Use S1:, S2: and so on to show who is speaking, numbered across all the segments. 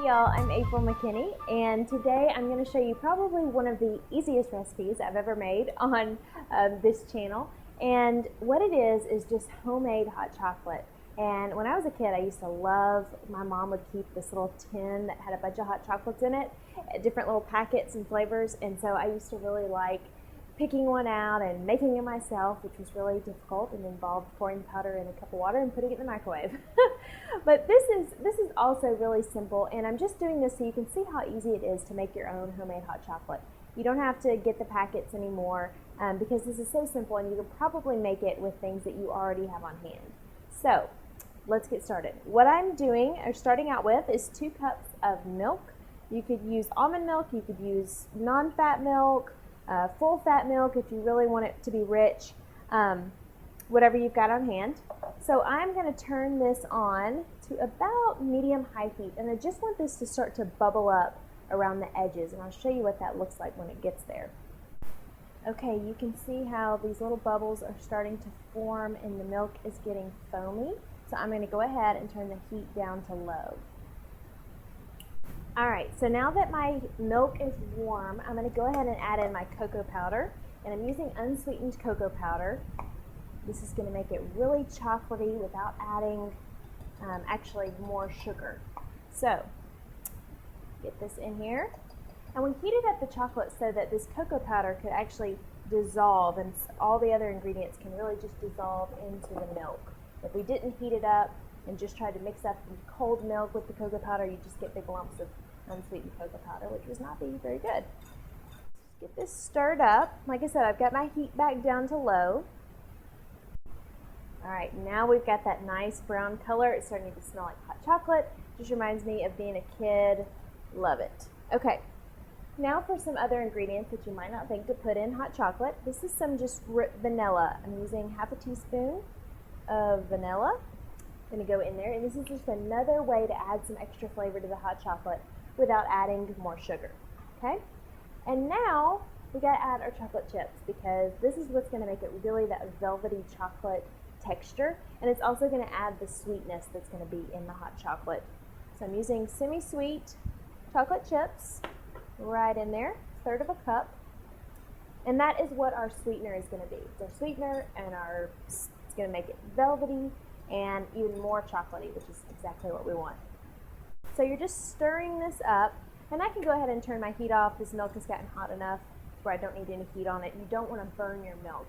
S1: y'all, I'm April McKinney, and today I'm going to show you probably one of the easiest recipes I've ever made on this channel. And what it is just homemade hot chocolate. And when I was a kid, I used to love, my mom would keep this little tin that had a bunch of hot chocolates in it, different little packets and flavors, and so I used to really like picking one out and making it myself, which was really difficult and involved pouring the powder in a cup of water and putting it in the microwave. But this is also really simple, and I'm just doing this so you can see how easy it is to make your own homemade hot chocolate. You don't have to get the packets anymore because this is so simple, and you can probably make it with things that you already have on hand. So let's get started. What I'm doing, or starting out with, is 2 cups of milk. You could use almond milk, you could use non-fat milk, full fat milk if you really want it to be rich, whatever you've got on hand. So I'm going to turn this on to about medium-high heat, and I just want this to start to bubble up around the edges, and I'll show you what that looks like when it gets there. Okay, you can see how these little bubbles are starting to form and the milk is getting foamy. So I'm going to go ahead and turn the heat down to low. Alright, so now that my milk is warm, I'm going to go ahead and add in my cocoa powder. And I'm using unsweetened cocoa powder. This is going to make it really chocolatey without adding actually more sugar. So, get this in here. And we heated up the chocolate so that this cocoa powder could actually dissolve, and all the other ingredients can really just dissolve into the milk. If we didn't heat it up and just tried to mix up the cold milk with the cocoa powder, you just get big lumps of unsweetened cocoa powder, which was not very good. Get this stirred up. Like I said, I've got my heat back down to low. Alright, now we've got that nice brown color. It's starting to smell like hot chocolate. Just reminds me of being a kid. Love it. Okay, now for some other ingredients that you might not think to put in hot chocolate. This is some just vanilla. I'm using half a teaspoon of vanilla. I'm going to go in there, and this is just another way to add some extra flavor to the hot chocolate without adding more sugar. Okay? And now we got to add our chocolate chips, because this is what's going to make it really that velvety chocolate texture, and it's also going to add the sweetness that's going to be in the hot chocolate. So I'm using semi-sweet chocolate chips right in there, 1/3 of a cup, and that is what our sweetener is going to be. It's our sweetener, and it's going to make it velvety and even more chocolatey, which is exactly what we want. So you're just stirring this up, and I can go ahead and turn my heat off. This milk has gotten hot enough where I don't need any heat on it. You don't want to burn your milk.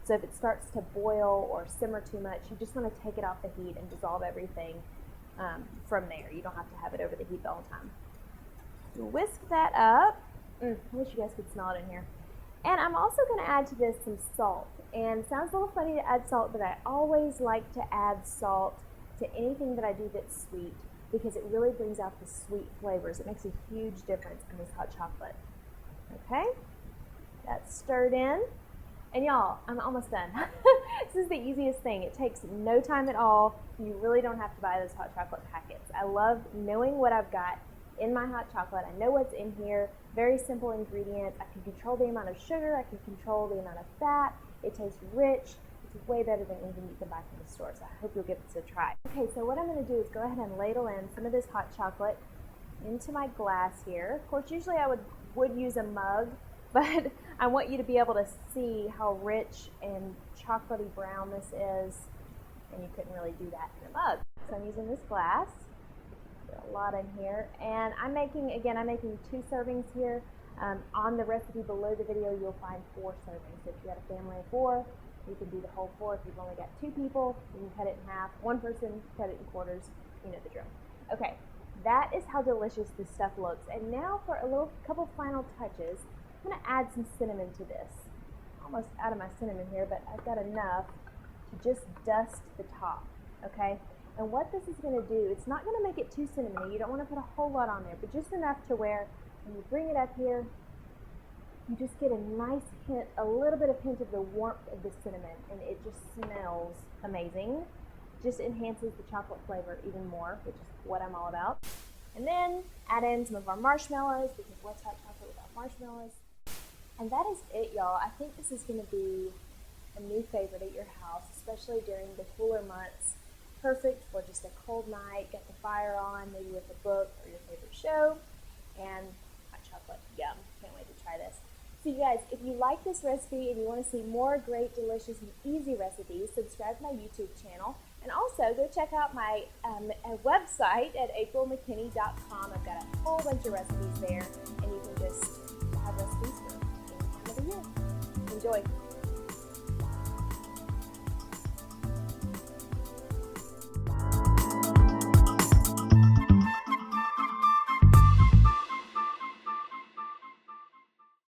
S1: So if it starts to boil or simmer too much, you just want to take it off the heat and dissolve everything from there. You don't have to have it over the heat the whole time. So whisk that up. I wish you guys could smell it in here. And I'm also going to add to this some salt. And it sounds a little funny to add salt, but I always like to add salt to anything that I do that's sweet, because it really brings out the sweet flavors. It makes a huge difference in this hot chocolate. Okay, that's stirred in. And y'all, I'm almost done. This is the easiest thing. It takes no time at all. You really don't have to buy those hot chocolate packets. I love knowing what I've got in my hot chocolate. I know what's in here. Very simple ingredients. I can control the amount of sugar. I can control the amount of fat. It tastes rich. It's way better than anything you can buy from the store, so I hope you'll give this a try. Okay, so what I'm going to do is go ahead and ladle in some of this hot chocolate into my glass here. Of course, usually I would use a mug, but I want you to be able to see how rich and chocolatey brown this is, and you couldn't really do that in a mug. So I'm using this glass. Got a lot in here, and I'm making 2 servings here. On the recipe below the video, you'll find 4 servings. So if you got a family of 4, you can do the whole 4. If you've only got 2 people, you can cut it in half. 1 person, cut it in quarters. You know the drill. Okay, that is how delicious this stuff looks. And now for a couple final touches, I'm going to add some cinnamon to this. Almost out of my cinnamon here, but I've got enough to just dust the top. Okay, and what this is going to do, it's not going to make it too cinnamony. You don't want to put a whole lot on there, but just enough to where when you bring it up here, you just get a nice hint, a little bit of hint of the warmth of the cinnamon, and it just smells amazing. Just enhances the chocolate flavor even more, which is what I'm all about. And then add in some of our marshmallows, because what's hot chocolate without marshmallows? And that is it, y'all. I think this is going to be a new favorite at your house, especially during the cooler months. perfect for just a cold night, get the fire on, maybe with a book or your favorite show, and hot chocolate. Yum. Can't wait to try this. So you guys, if you like this recipe and you want to see more great, delicious, and easy recipes, subscribe to my YouTube channel. And also, go check out my website at aprilmckinney.com. I've got a whole bunch of recipes there, and you can just have recipes for any time of the year. Enjoy!